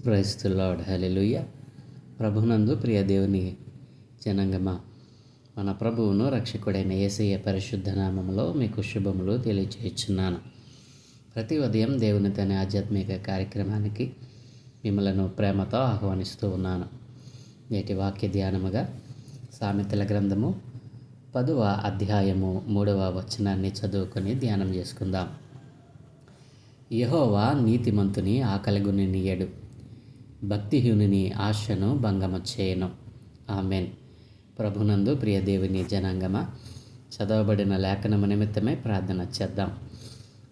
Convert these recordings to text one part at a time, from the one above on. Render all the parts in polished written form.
Praise the lord. హల్లెలూయా. ప్రభునందు ప్రియ దేవుని జనాంగమా, మన ప్రభువును రక్షకుడైన యేసయ్య పరిశుద్ధ నామములో మీకు శుభములు తెలియజేయుచున్నాను. ప్రతి ఉదయం దేవుని తన ఆధ్యాత్మిక కార్యక్రమానికి మిమ్మలను ప్రేమతో ఆహ్వానిస్తూ ఉన్నాను. నేటి వాక్య ధ్యానముగా సామెతల గ్రంథము 10వ అధ్యాయము 3వ వచనాన్ని చదువుకొని ధ్యానం చేసుకుందాం. యెహోవా నీతిమంతుని ఆకలిగొననీయడు, భక్తిహీనుని ఆశను భంగము చేయను. ఆమెన్. ప్రభునందు ప్రియ దేవుని జనాంగమా, చదవబడిన లేఖనము నిమిత్తమై ప్రార్థన చేద్దాం.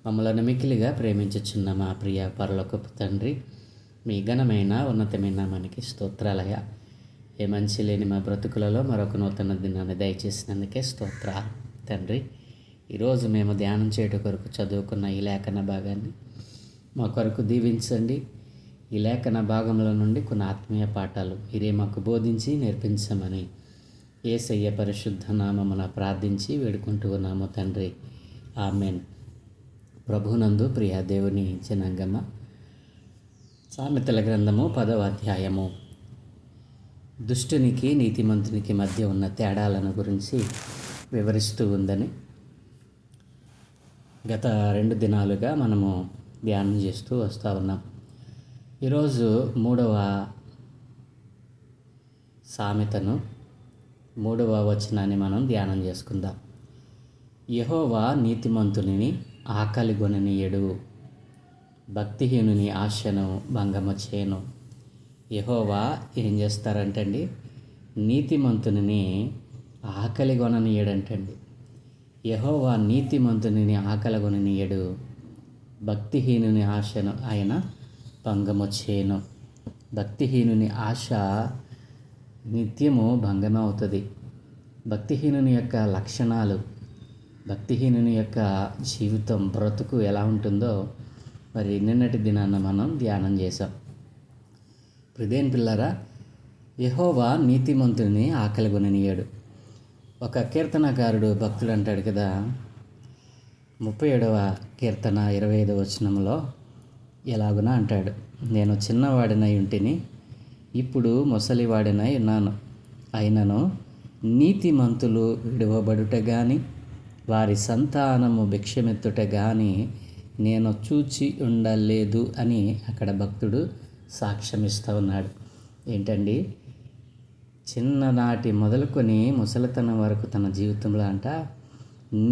మమ్మలను మికిలిగా ప్రేమించుచున్న మా ప్రియ పరలోకపు తండ్రి, మీ ఘనమైన ఉన్నతమైన మనకి స్తోత్రాలయ. ఏ మంచి లేని మా బ్రతుకులలో మరొక నూతన దినాన్ని దయచేసినందుకే స్తోత్రాలు తండ్రి. ఈరోజు మేము ధ్యానం చేయడం కొరకు చదువుకున్న ఈ లేఖన భాగాన్ని మా కొరకు దీవించండి. ఈ లేఖన భాగంలో నుండి కొన్ని ఆత్మీయ పాఠాలు మీరే మాకు బోధించి నేర్పించమని యేసయ్య పరిశుద్ధ నామమున ప్రార్థించి వేడుకుంటూ ఉన్నాము తండ్రి. ఆమెన్. ప్రభునందు ప్రియ దేవుని జనాంగమ, సామెతల గ్రంథము 10వ అధ్యాయము దుష్టునికి నీతిమంతునికి మధ్య ఉన్న తేడాలను గురించి వివరిస్తూ ఉందని గత 2 దినాలుగా మనము ధ్యానం చేస్తూ వస్తూ ఉన్నాం. ఈరోజు 3వ సామెతను 3వ వచనాన్ని మనం ధ్యానం చేసుకుందాం. యెహోవా నీతిమంతుని ఆకలిగొననీయడు, భక్తిహీనుని ఆశను భంగము చేయను. యెహోవా ఏం చేస్తారంటండి? నీతిమంతుని ఆకలిగొననీయడంటండి. యెహోవా నీతిమంతుని ఆకలిగొననీయడు, భక్తిహీనుని ఆశను ఆయన భంగము చేయను. భక్తిహీనుని ఆశ నిత్యము భంగమే అవుతుంది. భక్తిహీనుని యొక్క లక్షణాలు, భక్తిహీనుని యొక్క జీవితం, బ్రతుకు ఎలా ఉంటుందో మరి నిన్నటి దినాన మనం ధ్యానం చేసాం. ప్రియదేని పిల్లరా, యెహోవా నీతిమంతుని ఆకలిగొననీయడు. ఒక కీర్తనకారుడు భక్తుడు అంటాడు కదా, 37వ కీర్తన 25వ వచనంలో ఎలాగున అంటాడు, నేను చిన్నవాడినై ఉంటిని, ఇప్పుడు ముసలివాడినై ఉన్నాను. అయినను నీతిమంతులు విడువబడుట గాని వారి సంతానము భిక్షమెత్తుట గాని నేను చూచి ఉండలేదు అని అక్కడ భక్తుడు సాక్ష్యమిస్తూ ఉన్నాడు. ఏంటండి? చిన్ననాటి మొదలుకొని ముసలితనం వరకు తన జీవితంలో అంట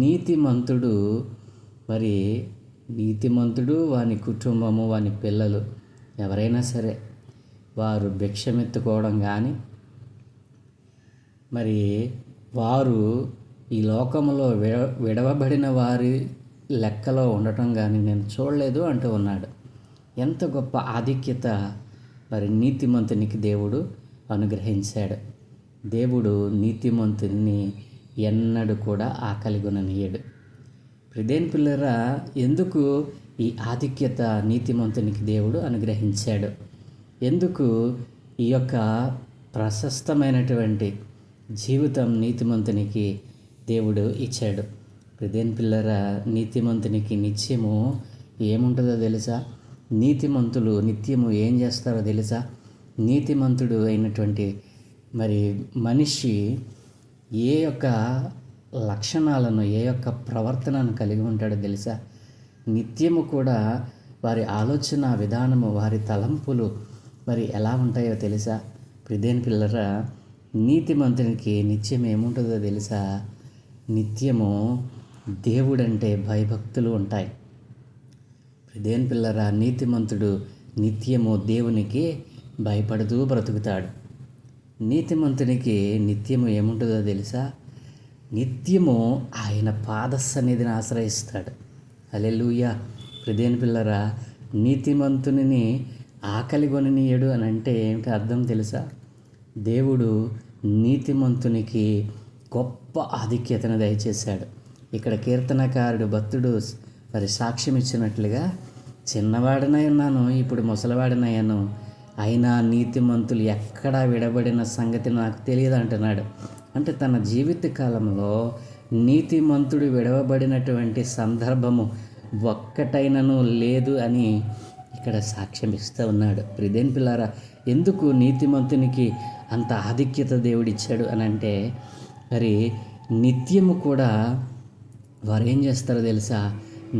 నీతిమంతుడు, మరి నీతిమంతుడు, వాని కుటుంబము, వాని పిల్లలు ఎవరైనా సరే వారు భిక్షమెత్తుకోవడం కానీ, మరి వారు ఈ లోకంలో విడవబడిన వారి లెక్కలో ఉండటం కానీ నేను చూడలేదు అంటూ ఉన్నాడు. ఎంత గొప్ప ఆధిక్యత మరి నీతిమంతునికి దేవుడు అనుగ్రహించాడు. దేవుడు నీతిమంతుని ఎన్నడూ కూడా ఆకలిగొననీయడు. ప్రియదేని పిల్లరా, ఎందుకు ఈ ఆధిక్యత నీతిమంతునికి దేవుడు అనుగ్రహించాడు? ఎందుకు ఈ యొక్క ప్రశస్తమైనటువంటి జీవితం నీతిమంతునికి దేవుడు ఇచ్చాడు? ప్రియదేని పిల్లరా, నీతిమంతునికి నిత్యము ఏముంటుందో తెలుసా? నీతిమంతులు నిత్యము ఏం చేస్తారో తెలుసా? నీతిమంతుడు అయినటువంటి మరి మనిషి ఏ యొక్క లక్షణాలను, ఏ యొక్క ప్రవర్తనను కలిగి ఉంటాడో తెలుసా? నిత్యము కూడా వారి ఆలోచన విధానము, వారి తలంపులు మరి ఎలా ఉంటాయో తెలుసా? ప్రియదేని పిల్లరా, నీతిమంతునికి నిత్యం ఏముంటుందో తెలుసా? నిత్యము దేవుడంటే భయభక్తులు ఉంటాయి. ప్రియదేని పిల్లరా, నీతిమంతుడు నిత్యము దేవునికి భయపడుతూ బ్రతుకుతాడు. నీతిమంతునికి నిత్యము ఏముంటుందో తెలుసా? నిత్యము ఆయన పాద సన్నిధిని ఆశ్రయిస్తాడు. హల్లెలూయా. ప్రియదేని పిల్లరా, నీతిమంతుని ఆకలిగొననీయడు అని అంటే ఏమిటి అర్థం తెలుసా? దేవుడు నీతిమంతునికి గొప్ప ఆధిక్యతను దయచేశాడు. ఇక్కడ కీర్తనకారుడు భక్తుడు మరి సాక్ష్యం ఇచ్చినట్లుగా, చిన్నవాడినై ఉన్నాను, ఇప్పుడు ముసలివాడినయ్యాను, అయినా నీతిమంతులు ఎక్కడా విడబడిన సంగతి నాకు తెలియదు అంటున్నాడు. అంటే తన జీవిత కాలంలో నీతిమంతుడు విడవబడినటువంటి సందర్భము ఒక్కటైనను లేదు అని ఇక్కడ సాక్ష్యం ఇస్తూ ఉన్నాడు. ప్రియదేని పిల్లారా, ఎందుకు నీతిమంతునికి అంత ఆధిక్యత దేవుడిచ్చాడు అని అంటే, మరి నిత్యము కూడా వారు ఏం చేస్తారో తెలుసా?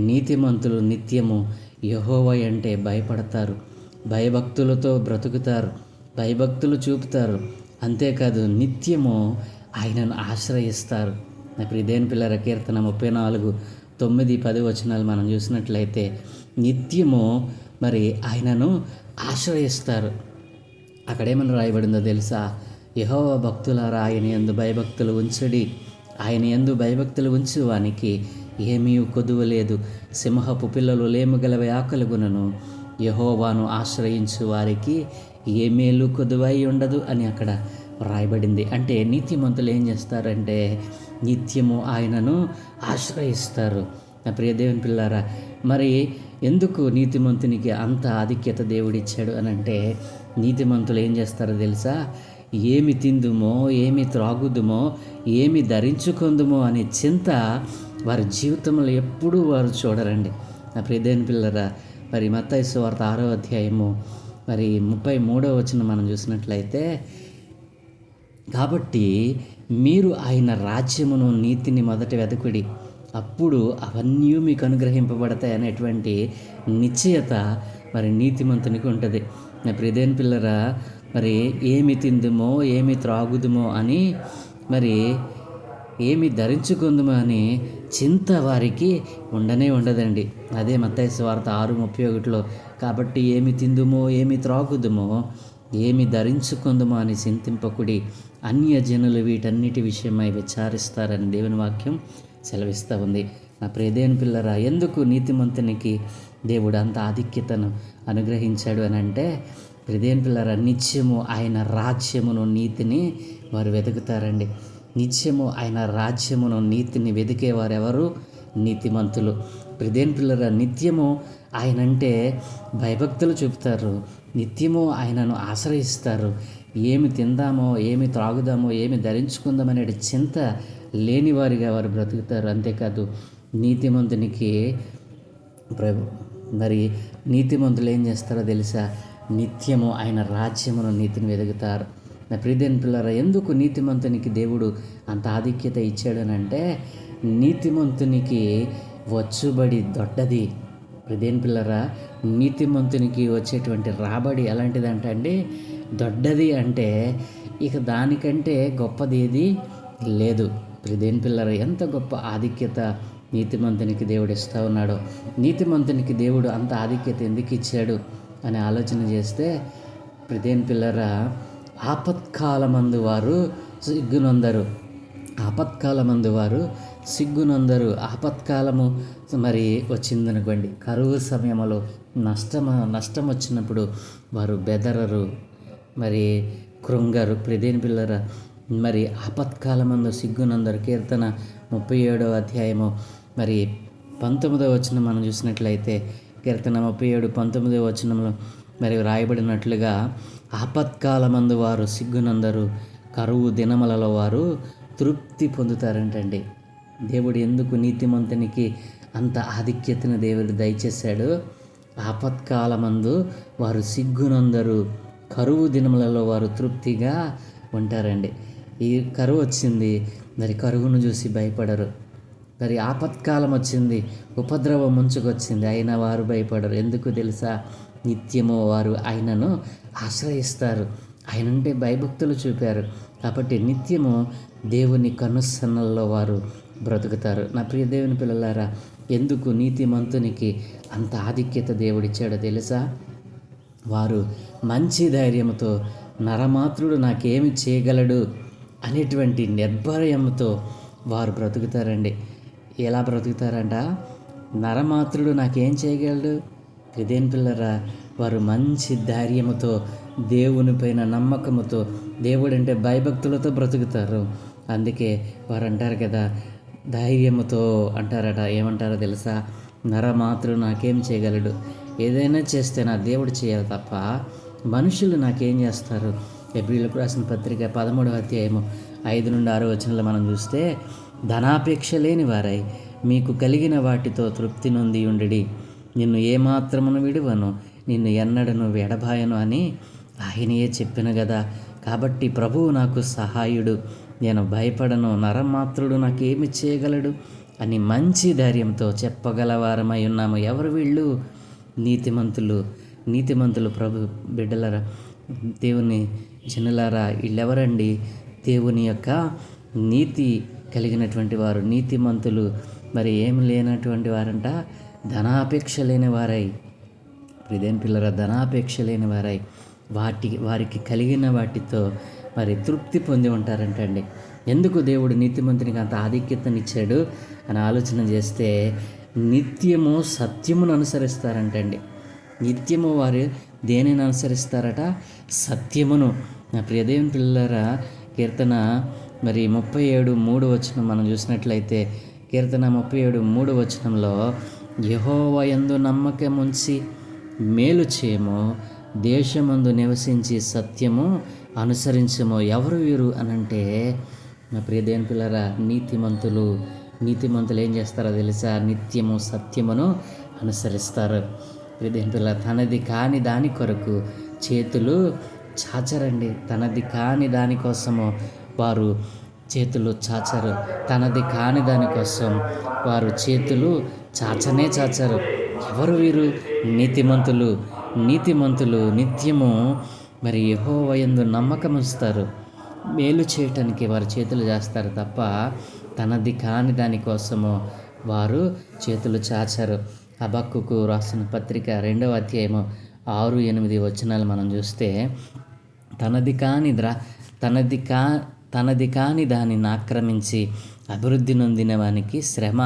నీతిమంతులు నిత్యము యెహోవా అంటే భయపడతారు, భయభక్తులతో బ్రతుకుతారు, భయభక్తులు చూపుతారు. అంతేకాదు నిత్యము ఆయనను ఆశ్రయిస్తారు. నా ప్రియదేని పిల్లల కీర్తన 34, 9, 10 వచనాలు మనం చూసినట్లయితే నిత్యము మరి ఆయనను ఆశ్రయిస్తారు. అక్కడేమని రాయబడిందో తెలుసా? యెహోవా భక్తులారా, ఆయన యందు భయభక్తులు ఉంచుడి, ఆయన యందు భయభక్తులు ఉంచు వానికి ఏమీ కొదువ లేదు. సింహపు పిల్లలు లేముగలవే ఆకలిగునను, యెహోవాను ఆశ్రయించు వారికి ఏ మేలు కొదువై ఉండదు అని అక్కడ రాయబడింది. అంటే నీతిమంతులు ఏం చేస్తారంటే నిత్యము ఆయనను ఆశ్రయిస్తారు. నా ప్రియ దేవుని పిల్లారా, మరి ఎందుకు నీతిమంతునికి అంత ఆధిక్యత దేవుడిచ్చాడు అని అంటే, నీతిమంతులు ఏం చేస్తారో తెలుసా? ఏమి తిందుమో, ఏమి త్రాగుదుమో, ఏమి ధరించుకుందుమో అనే చింత వారి జీవితంలో ఎప్పుడూ వారు చూడరండి. నా ప్రియ దేవుని పిల్లరా, మరి మత్తయి సువార్త 6వ అధ్యాయము మరి 33వ వచనం మనం చూసినట్లయితే, కాబట్టి మీరు ఆయన రాజ్యమును నీతిని మొదట వెతకుడి, అప్పుడు అవన్నీ మీకు అనుగ్రహింపబడతాయి అనేటువంటి నిశ్చయత మరి నీతిమంతునికి ఉంటుంది. నా ప్రియదేని పిల్లరా, మరి ఏమి తిందుమో, ఏమి త్రాగుదుమో అని, మరి ఏమి ధరించుకుందుమో అని చింత వారికి ఉండదండి. అదే మత్తయి సువార్త 6:31లో, కాబట్టి ఏమి తిందుమో, ఏమి త్రాగుదుమో, ఏమి ధరించుకుందుమో అని చింతింపకుడి, అన్యజనులు వీటన్నిటి విషయమై విచారిస్తారని దేవుని వాక్యం సెలవిస్తూ ఉంది. నా ప్రియదేని పిల్లరా, ఎందుకు నీతిమంతునికి దేవుడు అంత ఆధిక్యతను అనుగ్రహించాడు అని అంటే, ప్రియదేని పిల్లరా, నిత్యము ఆయన రాజ్యమును నీతిని వారు వెతుకుతారండి. నిత్యము ఆయన రాజ్యమును నీతిని వెతికేవారు ఎవరు? నీతిమంతులు. ప్రియదేని పిల్లరా, నిత్యము ఆయనంటే భయభక్తులు చూపుతారు, నిత్యము ఆయనను ఆశ్రయిస్తారు. ఏమి తిందామో, ఏమి త్రాగుదామో, ఏమి ధరించుకుందామనే చింత లేనివారిగా వారు బ్రతుకుతారు. అంతేకాదు నీతిమంతునికి మరి నీతిమంతులు ఏం చేస్తారో తెలుసా? నిత్యము ఆయన రాజ్యమును నీతిని వెతుకుతారు. నా ప్రియదేని పిల్లరా, ఎందుకు నీతిమంతునికి దేవుడు అంత ఆధిక్యత ఇచ్చాడనంటే, నీతిమంతునికి వచ్చుబడి దొడ్డది. ప్రియదేని పిల్లరా, నీతిమంతునికి వచ్చేటువంటి రాబడి ఎలాంటిదంటే అండి, దొడ్డది. అంటే ఇక దానికంటే గొప్పది ఏది లేదు. ప్రియదేని పిల్లరా, ఎంత గొప్ప ఆధిక్యత నీతిమంతునికి దేవుడు ఇస్తూ ఉన్నాడో. నీతిమంతునికి దేవుడు అంత ఆధిక్యత ఎందుకు ఇచ్చాడు అని ఆలోచన చేస్తే, ప్రియదేని పిల్లరా, ఆపత్కాలమందు వారు సిగ్గునొందరు, ఆపత్కాలమందు వారు సిగ్గునొందరు. ఆపత్కాలము మరి వచ్చిందనుకోండి, కరువు సమయంలో నష్టం వచ్చినప్పుడు వారు బెదరరు, మరి కృంగరు. ప్రియదేని పిల్లరా, మరి ఆపత్కాలమందు సిగ్గునందరు. కీర్తన 37వ అధ్యాయము మరి 19వ వచనం మనం చూసినట్లయితే, కీర్తన 37, 19వ వచనంలో మరి రాయబడినట్లుగా, ఆపత్కాలమందు వారు సిగ్గునందరు, కరువు దినములలో వారు తృప్తి పొందుతారంటండి. దేవుడు ఎందుకు నీతిమంతునికి అంత ఆధిక్యతను దేవుడు దయచేశాడు? ఆపత్కాలమందు వారు సిగ్గునందరు, కరువు దినములలో వారు తృప్తిగా ఉంటారండి. ఈ కరువు వచ్చింది, మరి కరువును చూసి భయపడరు. మరి ఆపత్కాలం వచ్చింది, ఉపద్రవం ముంచుకొచ్చింది, అయినా వారు భయపడరు. ఎందుకు తెలుసా? నిత్యము వారు ఆయనను ఆశ్రయిస్తారు, ఆయనంటే భయభక్తులు చూపారు. కాబట్టి నిత్యము దేవుని కనుసన్నల్లో వారు బ్రతుకుతారు. నా ప్రియ దేవుని పిల్లలారా, ఎందుకు నీతిమంతునికి అంత ఆధిక్యత దేవుడిచ్చాడో తెలుసా? వారు మంచి ధైర్యంతో, నరమాత్రుడు నాకేమి చేయగలడు అనేటువంటి నిర్భయంతో వారు బ్రతుకుతారండి. ఎలా బ్రతుకుతారంట? నరమాత్రుడు నాకేం చేయగలడు? ప్రియదేని పిల్లరా, వారు మంచి ధైర్యముతో, దేవునిపైన నమ్మకముతో, దేవుడంటే భయభక్తులతో బ్రతుకుతారు. అందుకే వారు అంటారు కదా, ధైర్యముతో అంటారట. ఏమంటారో తెలుసా? నరమాత్రుడు నాకేం చేయగలడు? ఏదైనా చేస్తే నా దేవుడు చేయాలి తప్ప మనుషులు నాకేం చేస్తారు? హెబ్రీయులకు రాసిన పత్రిక 13వ అధ్యాయము 5-6 వచనాలు మనం చూస్తే, ధనాపేక్ష లేని వారై మీకు కలిగిన వాటితో తృప్తి నొంది ఉండుడి, నిన్ను ఏమాత్రమును విడువను, నిన్ను ఎన్నడను ఎడబాయను అని ఆయనయే చెప్పిన కదా. కాబట్టి ప్రభువు నాకు సహాయుడు, నేను భయపడను, నరమాత్రుడు నాకేమి చేయగలడు అని మంచి ధైర్యంతో చెప్పగలవారమై ఉన్నాము. ఎవరు వీళ్ళు? నీతిమంతులు ప్రభు బిడ్డలరా, దేవుని జనులారా, వీళ్ళెవరండి? దేవుని యొక్క నీతి కలిగినటువంటి వారు, నీతిమంతులు. మరి ఏం లేనటువంటి వారంట? ధనాపేక్ష లేని వారై, ప్రియదేని పిల్లరా, ధనాపేక్ష లేని వారై వారికి కలిగిన వాటితో మరి తృప్తి పొంది ఉంటారంటండి. ఎందుకు దేవుడు నీతిమంతునికి అంత ఆధిక్యతనిచ్చాడు అని ఆలోచన చేస్తే, నిత్యము సత్యమును అనుసరిస్తారంటండి. నిత్యము వారు దేనిని అనుసరిస్తారట? సత్యమును. నా ప్రియదేవుని పిల్లరా, కీర్తన మరి 37:3 మనం చూసినట్లయితే, కీర్తన 37:3 యెహోవా యందు నమ్మకముంచి మేలు చేయము, దేశమందు నివసించి సత్యము అనుసరించము. ఎవరు వీరు అనంటే, నా ప్రియదేవుని పిల్లరా, నీతిమంతులు ఏం చేస్తారో తెలుసా? నిత్యము సత్యమును అనుసరిస్తారు. ప్రియదేవుని పిల్లరా, తనది కాని దాని కొరకు చేతులు చాచరండి. తనది కాని దానికోసము వారు చేతులు చాచరు. తనది కాని దానికోసం వారు చేతులు చాచరు. ఎవరు వీరు? నీతిమంతులు నిత్యము మరి యెహోవా యందు నమ్మకం ఉంచుతారు. మేలు చేయటానికి వారు చేతులు చేస్తారు తప్ప తనది కాని దానికోసము వారు చేతులు చాచరు. హబక్కూకు రాసిన పత్రిక 2వ అధ్యాయము 6-8 మనం చూస్తే, తనది కాని దానిని ఆక్రమించి అభివృద్ధి నొందిన వానికి శ్రమ,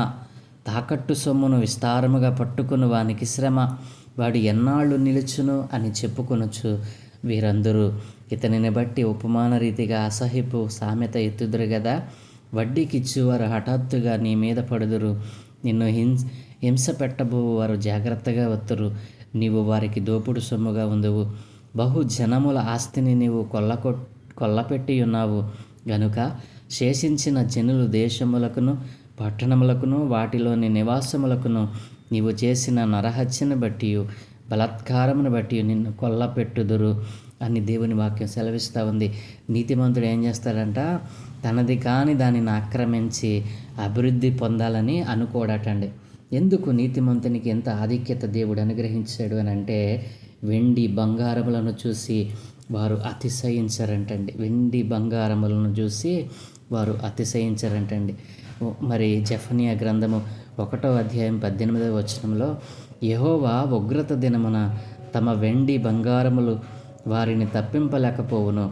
తాకట్టు సొమ్మును విస్తారముగా పట్టుకుని వానికి శ్రమ, వాడు ఎన్నాళ్ళు నిలుచును అని చెప్పుకొనొచ్చు. వీరందరూ ఇతనిని బట్టి ఉపమాన రీతిగా అసహ్యపు సామెత ఎత్తుదురు గదా. వడ్డీకిచ్చువారు హఠాత్తుగా నీ మీద పడుదురు, నిన్ను హింస పెట్టబోవారు జాగ్రత్తగా వత్తురు. నీవు వారికి దోపుడు సొమ్ముగా ఉందువు, బహు జనముల ఆస్తిని నీవు కొల్లపెట్టి ఉన్నావు గనుక శేషించిన జనులు దేశములకును పట్టణములకును వాటిలోని నివాసములకును నీవు చేసిన నరహత్యను బట్టి బలాత్కారమును బట్టి నిన్ను కొల్లపెట్టుదురు అని దేవుని వాక్యం సెలవిస్తూ ఉంది. నీతిమంతుడు ఏం చేస్తాడంట? తనది కాని దానిని ఆక్రమించి అభివృద్ధి పొందాలని అనుకోడటండి. ఎందుకు నీతిమంతునికి ఎంత ఆధిక్యత దేవుడు అనుగ్రహించాడు అని అంటే, వెండి బంగారములను చూసి వారు అతిశయించరంటండి. వెండి బంగారములను చూసి వారు అతిశయించరంటండి. మరి జెఫన్యా గ్రంథము 1వ అధ్యాయం 18 యెహోవా ఉగ్రత దినమున తమ వెండి బంగారములు వారిని తప్పింపలేకపోవును,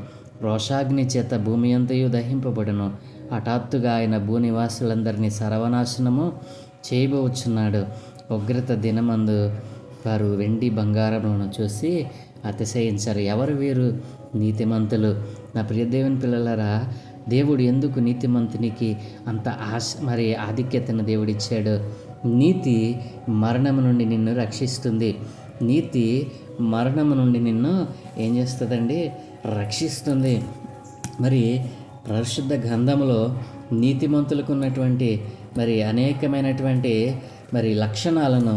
రోషాగ్ని చేత భూమి అంతయు దహింపబడును, హఠాత్తుగా ఆయన భూనివాసులందరినీ సర్వనాశనము చేయబోచున్నాడు. ఉగ్రత దినమందు వారు వెండి బంగారములను చూసి అతిశయించారు. ఎవరు వీరు? నీతిమంతులు. నా ప్రియదేవుని పిల్లలారా, దేవుడు ఎందుకు నీతిమంతునికి అంత మరి ఆధిక్యతను దేవుడిచ్చాడు? నీతి మరణము నుండి నిన్ను రక్షిస్తుంది. నీతి మరణము నుండి నిన్ను ఏం చేస్తుందండి? రక్షిస్తుంది. మరి పరిశుద్ధ గ్రంథంలో నీతిమంతులకు ఉన్నటువంటి మరి అనేకమైనటువంటి మరి లక్షణాలను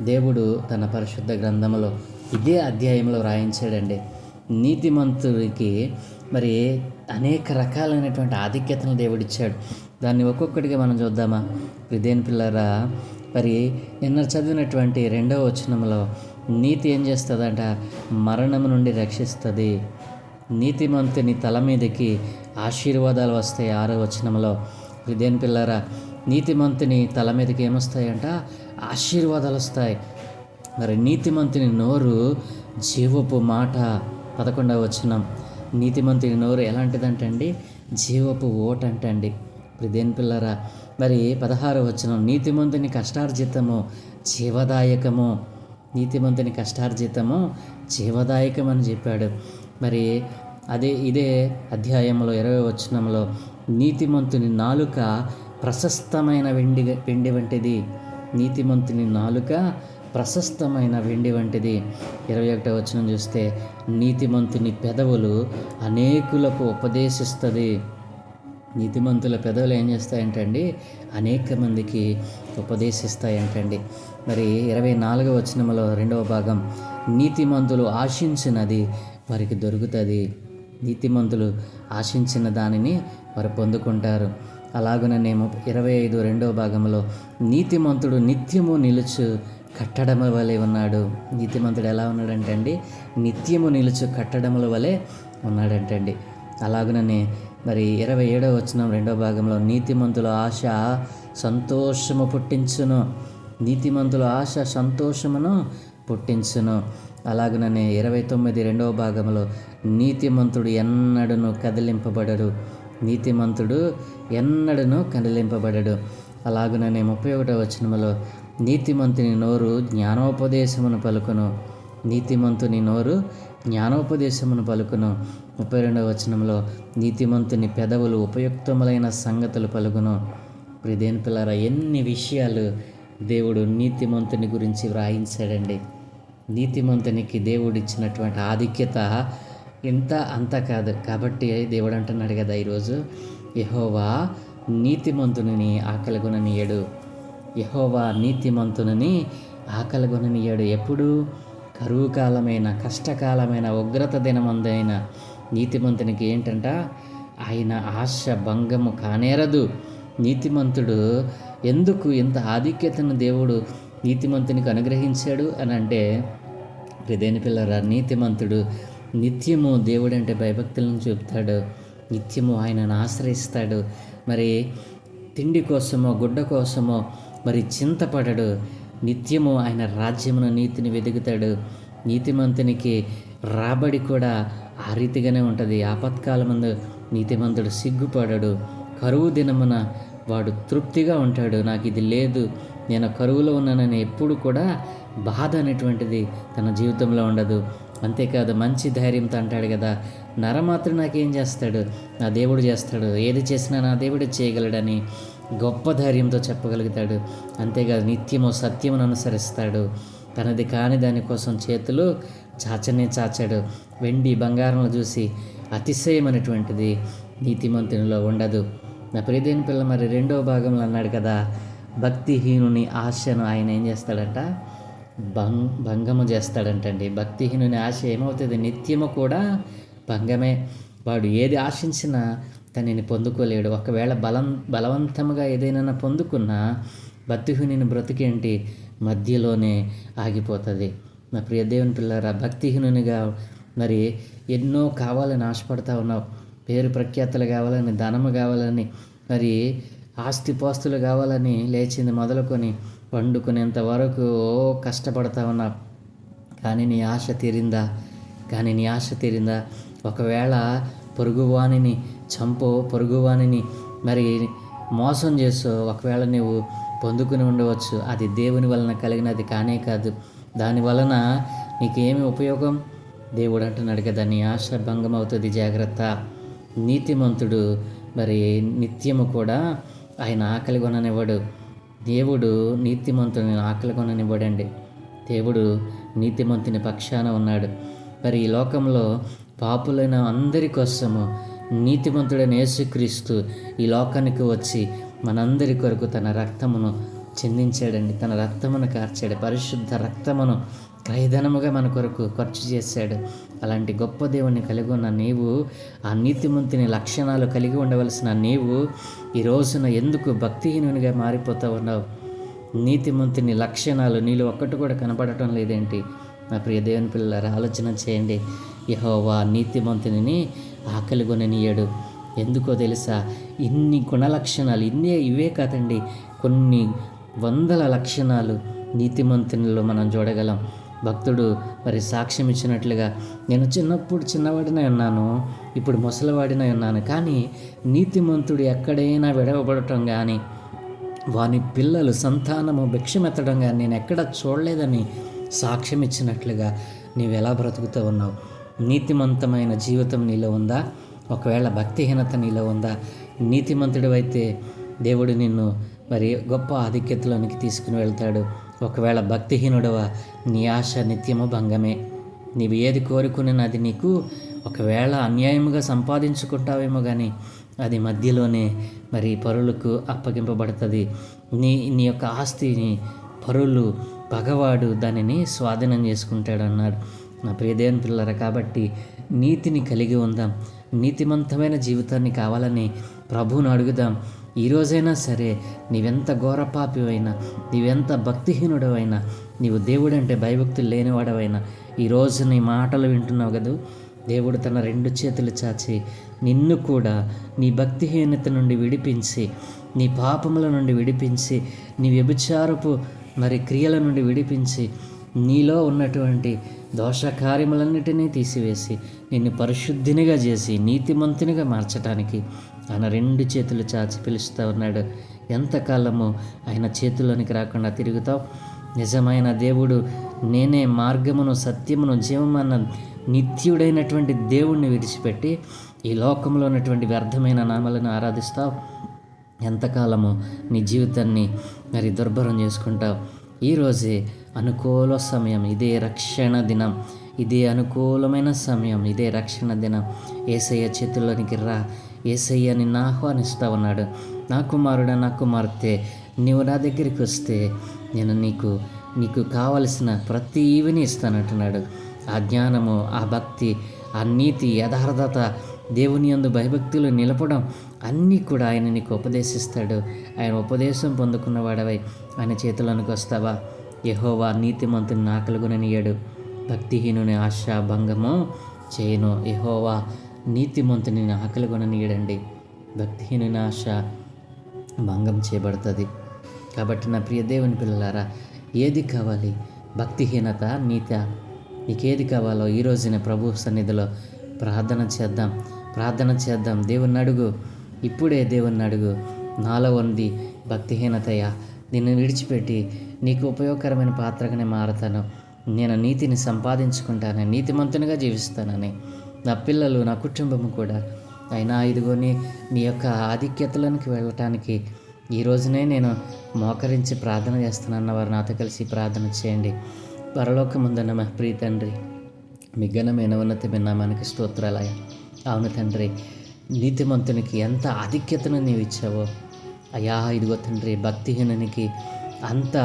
దేవుడు తన పరిశుద్ధ గ్రంథంలో ఇదే అధ్యాయంలో రాయించాడండి. నీతిమంతుడికి మరి అనేక రకాలైనటువంటి ఆధిక్యతను దేవుడిచ్చాడు. దాన్ని ఒక్కొక్కటిగా మనం చూద్దామా? ప్రియదేని పిల్లరా, మరి నిన్న చదివినటువంటి 2వ వచనంలో నీతి ఏం చేస్తుందంట? మరణము నుండి రక్షిస్తుంది. నీతిమంతుని తల మీదకి ఆశీర్వాదాలు వస్తాయి. 6వ వచనంలో ప్రియదేని పిల్లరా, నీతిమంతుని తల మీదకి ఏమొస్తాయంట? ఆశీర్వాదాలు వస్తాయి. మరి నీతిమంతుని నోరు జీవపు మాట. 11వ వచనం, నీతిమంతుని నోరు ఎలాంటిదంటండి? జీవపు ఓట అంటండి. ప్రియదేని పిల్లరా, మరి 16వ వచనం, నీతిమంతుని కష్టార్జితము జీవదాయకము. నీతిమంతుని కష్టార్జితము జీవదాయకం అని చెప్పాడు. మరి ఇదే అధ్యాయంలో 20వ వచనంలో, నీతిమంతుని నాలుక ప్రశస్తమైన వెండి వంటిది. నీతిమంతుని నాలుక ప్రశస్తమైన వెండి వంటిది. 21వ వచనం చూస్తే, నీతిమంతుని పెదవులు అనేకులకు ఉపదేశిస్తుంది. నీతిమంతుల పెదవులు ఏం చేస్తాయంటండి? అనేక మందికి ఉపదేశిస్తాయంటండి. మరి 24వ వచనంలో 2వ భాగం, నీతిమంతులు ఆశించినది వారికి దొరుకుతుంది. నీతిమంతులు ఆశించిన దానిని వారు పొందుకుంటారు. అలాగనే 25 భాగంలో నీతిమంతుడు నిత్యము నిలుచు కట్టడముల వలె ఉన్నాడు. నీతిమంతుడు ఎలా ఉన్నాడంటే అండి, నిత్యము నిలుచు కట్టడముల వలె ఉన్నాడంటండి. అలాగనే మరి 27వ వచనం 2వ భాగంలో నీతిమంతుల ఆశ సంతోషము పుట్టించును. నీతిమంతుల ఆశ సంతోషమును పుట్టించును. అలాగనే 29 2వ భాగంలో నీతిమంతుడు ఎన్నడను కదిలింపబడడు. నీతిమంతుడు ఎన్నడను కదిలింపబడడు. అలాగనే 31వ వచనంలో నీతిమంతుని నోరు జ్ఞానోపదేశమును పలుకును. నీతిమంతుని నోరు జ్ఞానోపదేశమును పలుకును. 32వ వచనంలో నీతిమంతుని పెదవులు ఉపయుక్తములైన సంగతులు పలుకును. ప్రియదేని పిల్లరా, ఎన్ని విషయాలు దేవుడు నీతిమంతుని గురించి వ్రాయించాడండి. నీతిమంతునికి దేవుడు ఇచ్చినటువంటి ఆధిక్యత ఇంత అంత కాదు. కాబట్టి దేవుడు అంటున్నాడు కదా ఈరోజు, యెహోవా నీతిమంతుని ఆకలిగొననీయడు. యెహోవా నీతిమంతుని ఆకలిగొననీయడు. ఎప్పుడు? కరువు కాలమైన, కష్టకాలమైన, ఉగ్రత దినమందైన నీతిమంతునికి ఏంటంట, ఆయన ఆశ భంగము కానేరదు. నీతిమంతుడు ఎందుకు ఇంత ఆధిక్యతను దేవుడు నీతిమంతునికి అనుగ్రహించాడు అని అంటే, ప్రియదేని పిల్లరా, నీతిమంతుడు నిత్యము దేవుడంటే భయభక్తులను చూపుతాడు. నిత్యము ఆయనను ఆశ్రయిస్తాడు. మరి తిండి కోసమో గుడ్డ కోసమో మరి చింతపడడు. నిత్యము ఆయన రాజ్యమును నీతిని వెతుకుతాడు. నీతిమంతునికి రాబడి కూడా ఆ రీతిగానే ఉంటుంది. ఆపత్కాలమందు నీతిమంతుడు సిగ్గుపడడు. కరువు దినమున వాడు తృప్తిగా ఉంటాడు. నాకు ఇది లేదు, నేను కరువులో ఉన్నానని ఎప్పుడు కూడా బాధ అనేటువంటిది తన జీవితంలో ఉండదు. అంతేకాదు, మంచి ధైర్యంతో అంటాడు కదా, నరమాత్రుడు నాకేం చేస్తాడు, నా దేవుడు చేస్తాడు, ఏది చేసినా నా దేవుడు చేయగలడని గొప్ప ధైర్యంతో చెప్పగలుగుతాడు. అంతేకాదు, నిత్యము సత్యమును అనుసరిస్తాడు. తనది కాని దానికోసం చేతులు చాచాడు. వెండి బంగారంలో చూసి అతిశయం అనేటువంటిది నీతిమంతునిలో ఉండదు. నా ప్రియదేని పిల్ల మరి 2వ భాగంలో అన్నాడు కదా, భక్తిహీనుని ఆశను ఆయన ఏం చేస్తాడంట, భంగము చేస్తాడంటండి. భక్తిహీనుని ఆశ ఏమవుతుంది, నిత్యము కూడా భంగమే. వాడు ఏది ఆశించినా తనని పొందుకోలేడు. ఒకవేళ బలవంతముగా ఏదైనా పొందుకున్నా భక్తిహీనుని బ్రతికేంటి, మధ్యలోనే ఆగిపోతుంది. నా ప్రియ దేవుని పిల్లరా, భక్తిహీనునిగా మరి ఎన్నో కావాలని ఆశపడతా ఉన్నావు. పేరు ప్రఖ్యాతలు కావాలని, ధనము కావాలని, మరి ఆస్తిపాస్తులు కావాలని లేచింది మొదలుకొని పండుకునేంత వరకు కష్టపడతా ఉన్నావు. కానీ నీ ఆశ తీరిందా? ఒకవేళ పొరుగువానిని చంపో, పొరుగువానిని మరి మోసం చేసో ఒకవేళ నువ్వు పొందుకుని ఉండవచ్చు. అది దేవుని వలన కలిగినది కానే కాదు. దాని వలన నీకేమి ఉపయోగం? దేవుడు అంటున్నాడు కదా, నీ ఆశ భంగం అవుతుంది, జాగ్రత్త. నీతిమంతుడు మరి నిత్యము కూడా ఆయన ఆకలి కొననివ్వడు. దేవుడు నీతిమంతుని ఆకలి కొననివ్వడండి. దేవుడు నీతిమంతుని పక్షాన ఉన్నాడు. మరి ఈ లోకంలో పాపులైన అందరి కోసము నీతిమంతుడైన యేసుక్రీస్తు ఈ లోకానికి వచ్చి మనందరి కొరకు తన రక్తమును చిందించాడండి. తన రక్తమును కార్చాడు. పరిశుద్ధ రక్తమును క్రయధనముగా మన కొరకు ఖర్చు చేశాడు. అలాంటి గొప్ప దేవుణ్ణి కలిగి ఉన్న నీవు, ఆ నీతిమంతుని లక్షణాలు కలిగి ఉండవలసిన నీవు ఈ రోజున ఎందుకు భక్తిహీనునిగా మారిపోతూ ఉన్నావు? నీతిమంతుని లక్షణాలు నీలో ఒక్కటి కూడా కనపడటం లేదేంటి? నా ప్రియ దేవుని పిల్లలారా, ఆలోచన చేయండి. యెహోవా నీతిమంతుని ఆకలి కొననీయడు. ఎందుకో తెలుసా? ఇన్ని గుణలక్షణాలు, ఇవే కాదండి, కొన్ని వందల లక్షణాలు నీతిమంతునిలో మనం చూడగలం. భక్తుడు మరి సాక్ష్యం ఇచ్చినట్లుగా, నేను చిన్నప్పుడు చిన్నవాడినై ఉన్నాను, ఇప్పుడు ముసలివాడినై ఉన్నాను, కానీ నీతిమంతుడు ఎక్కడైనా విడవబడటం కానీ, వాని పిల్లలు సంతానము భిక్షమెత్తడం కానీ నేను ఎక్కడ చూడలేదని సాక్ష్యం ఇచ్చినట్లుగా నీవు ఎలా బ్రతుకుతూ ఉన్నావు? నీతిమంతమైన జీవితం నీలో ఉందా? ఒకవేళ భక్తిహీనత నీలో ఉందా? నీతిమంతుడు అయితే దేవుడు నిన్ను మరి గొప్ప ఆధిక్యతలోనికి తీసుకుని వెళ్తాడు. ఒకవేళ భక్తిహీనుడవా, నీ ఆశ నిత్యము భంగమే. నీవు ఏది కోరుకుని అది నీకు ఒకవేళ అన్యాయముగా సంపాదించుకుంటావేమో కానీ అది మధ్యలోనే మరి పరులకు అప్పగింపబడుతుంది. నీ యొక్క ఆస్తిని పరులు పగవాడు దానిని స్వాధీనం చేసుకుంటాడు అన్నాడు. నా ప్రియదేవుని పిల్లరా, కాబట్టి నీతిని కలిగి ఉందాం. నీతిమంతమైన జీవితాన్ని కావాలని ప్రభువును అడుగుదాం. ఈరోజైనా సరే, నీవెంత ఘోరపాపివైనా, నీవెంత భక్తిహీనుడవైనా, నీవు దేవుడంటే భయభక్తులు లేనివాడవైనా, ఈరోజు నీ మాటలు వింటున్నావు కదా, దేవుడు తన 2 చేతులు చాచి నిన్ను కూడా నీ భక్తిహీనత నుండి విడిపించి, నీ పాపముల నుండి విడిపించి, నీ వ్యభిచారపు క్రియల నుండి విడిపించి, నీలో ఉన్నటువంటి దోషకార్యములన్నిటినీ తీసివేసి నిన్ను పరిశుద్ధినిగా చేసి నీతిమంతునిగా మార్చడానికి ఆయన 2 చేతులు చాచి పిలుస్తూ ఉన్నాడు. ఎంతకాలము ఆయన చేతుల్లోనికి రాకుండా తిరుగుతావు? నిజమైన దేవుడు నేనే మార్గమును, సత్యమును, జీవమన్న నిత్యుడైనటువంటి దేవుణ్ణి విడిచిపెట్టి ఈ లోకంలో ఉన్నటువంటి వ్యర్థమైన నామాలను ఆరాధిస్తావు? ఎంతకాలము నీ జీవితాన్ని దుర్భరం చేసుకుంటావు? ఈరోజే అనుకూల సమయం, ఇదే రక్షణ దినం, ఇదే అనుకూలమైన సమయం, ఇదే రక్షణ దినం. యేసయ్య చేతుల్లోనికి రా. యేసయ్య నిన్ను ఆహ్వానిస్తూ ఉన్నాడు. నా కుమారుడా, నా కుమార్తె, నీవు నా దగ్గరికి వస్తే నేను నీకు కావలసిన ప్రతి ఈవిని ఇస్తానంటున్నాడు. ఆ జ్ఞానము, ఆ భక్తి, ఆ నీతి, యథార్థత, దేవుని యందు భయభక్తులు నిలపడం అన్నీ కూడా ఆయన నీకు ఉపదేశిస్తాడు. ఆయన ఉపదేశం పొందుకున్నవాడవై ఆయన చేతులకు వస్తావా? యెహోవా నీతిమంతుని ఆకలిగొననీయడు, భక్తిహీనుని ఆశ భంగము చేయను. యెహోవా నీతిమంతుని ఆకలిగొననీయడండి, భక్తిహీనుని ఆశ భంగం చేయబడుతుంది. కాబట్టి నా ప్రియ దేవుని పిల్లలారా, ఏది కావాలి? భక్తిహీనత, నీత? నీకేది కావాలో ఈ రోజున ప్రభు సన్నిధిలో ప్రార్థన చేద్దాం. దేవుణ్ణి అడుగు, ఇప్పుడే దేవుణ్ణి అడుగు. నాలో ఉంది భక్తిహీనతయా, నిన్ను విడిచిపెట్టి నీకు ఉపయోగకరమైన పాత్రగానే మారతాను. నేను నీతిని సంపాదించుకుంటాను, నీతిమంతునిగా జీవిస్తానని. నా పిల్లలు, నా కుటుంబము కూడా అయినా ఇదిగోని నీ యొక్క ఆధిక్యతలోనికి వెళ్ళటానికి ఈ రోజునే నేను మోకరించి ప్రార్థన చేస్తున్నాను. వారు నాతో కలిసి ప్రార్థన చేయండి. పరలోకమందున్న మా ప్రియ తండ్రి, మీ ఘనమైన ఉన్నతమైన నామానికి స్తోత్రాలయ. అవును తండ్రి, నీతిమంతునికి ఎంత ఆధిక్యతను నీవు ఇచ్చావో అయ్యా, ఇదిగో తండ్రి, భక్తిహీనునికి అంత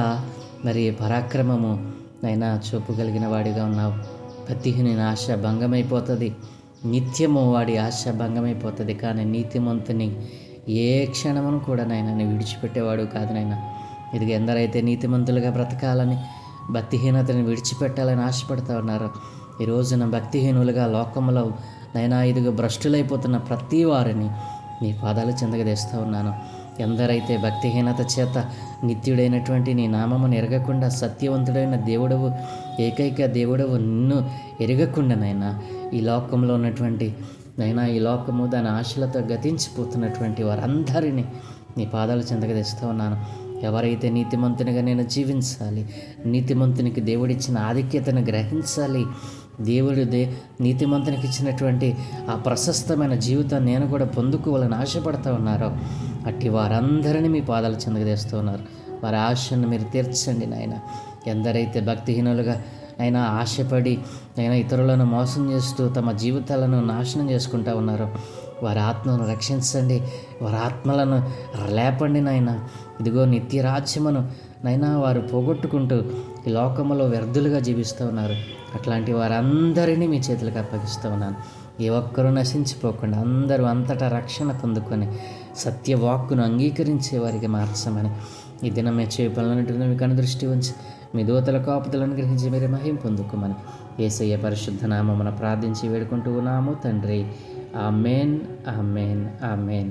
పరాక్రమము నైనా చూపగలిగిన వాడిగా ఉన్నావు. భక్తిహీనుని ఆశ భంగమైపోతుంది, నిత్యము వాడి ఆశ భంగమైపోతుంది. కానీ నీతిమంతుని ఏ క్షణమును కూడా నైనా విడిచిపెట్టేవాడు కాదు నైనా. ఇదిగో ఎందరైతే నీతిమంతులుగా బ్రతకాలని, భక్తిహీనతని విడిచిపెట్టాలని ఆశపడుతూ ఉన్నారో, ఈ రోజున భక్తిహీనులుగా లోకంలో నైనా ఇదిగో భ్రష్టులైపోతున్న ప్రతి వారిని నీ పాదాలు చెందగదేస్తూ ఉన్నాను. ఎందరైతే భక్తిహీనత చేత నిత్యుడైనటువంటి నీ నామమును ఎరగకుండా, సత్యవంతుడైన దేవుడవు, ఏకైక దేవుడవు నిన్ను ఎరగకుండానైనా ఈ లోకంలో ఉన్నటువంటి ఈ లోకము దాని ఆశలతో గతించిపోతున్నటువంటి వారందరినీ నీ పాదాలు చెందగదేస్తూ ఉన్నాను. ఎవరైతే నీతిమంతునిగా నేను జీవించాలి, నీతిమంతునికి దేవుడిచ్చిన ఆధిక్యతను గ్రహించాలి, దేవుడు నీతిమంతునికి ఇచ్చినటువంటి ఆ ప్రశస్తమైన జీవితాన్ని నేను కూడా పొందుకోవాలని ఆశపడుతూ ఉన్నారో, అట్టి వారందరినీ మీ పాదాలు చెందగదేస్తూ ఉన్నారు. వారి ఆశను మీరు తీర్చండి నాయన. ఎందరైతే భక్తిహీనులుగా ఆశపడి ఇతరులను మోసం చేస్తూ తమ జీవితాలను నాశనం చేసుకుంటూ ఉన్నారో, వారి ఆత్మను రక్షించండి, వారి ఆత్మలను లేపండి నాయన. ఇదిగో నిత్యరాజ్యమును వారు పోగొట్టుకుంటూ ఈ లోకములో వ్యర్థులుగా జీవిస్తూ ఉన్నారు. అట్లాంటి వారందరినీ మీ చేతులకు అప్పగిస్తూ ఉన్నాను. ఏ ఒక్కరూ నశించిపోకుండా అందరూ అంతటా రక్షణ పొందుకొని సత్యవాక్కును అంగీకరించే వారికి మార్చమని ఈ దినం మీ చేపలన్నింటినీ మీకు అనుదృష్టి ఉంచి మీ దూతల కాపుదలను గ్రహించి మీరు మహిం పొందుకోమని యేసయ్య పరిశుద్ధ నామమున ప్రార్థించి వేడుకుంటూ ఉన్నాము తండ్రి. ఆమేన్, ఆమేన్, ఆమేన్.